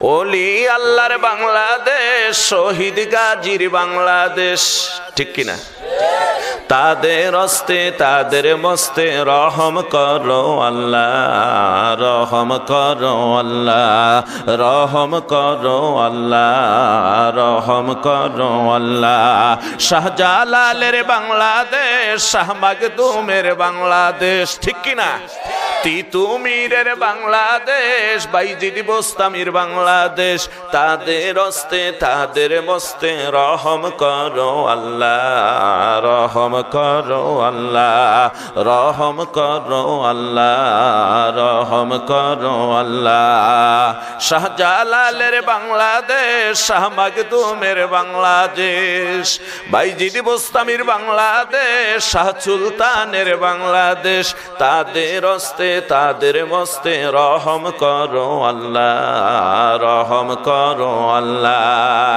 ওলি আল্লাহর বাংলাদেশ, শহীদ গাজীর বাংলাদেশ, ঠিক কিনা? তাদের হস্তে তাদের মস্তে রহম করো আল্লাহ, রহম করো আল্লাহ, রহম করো আল্লাহ, রহম করো আল্লাহ। শাহজালালের বাংলাদেশ, শাহ মাকদুমের বাংলাদেশ, ঠিক কিনা? তিতুমিরের বাংলাদেশ, বাইজিদ বোস্তামির বাংলাদেশ, তাদের হস্তে তাদের মস্তে রহম করো আল্লাহ, রহম করো আল্লাহ, রহম করো আল্লাহ, রহম করো আল্লাহ। শাহজালালের বাংলাদেশ, শাহ মাকদুমের বাংলাদেশ, বাইজিদ বোস্তামির বাংলাদেশ, শাহ সুলতানের বাংলাদেশ, তাদের হস্তে তাদের মস্তে রহম করো আল্লাহ, রহম করো আল্লাহ।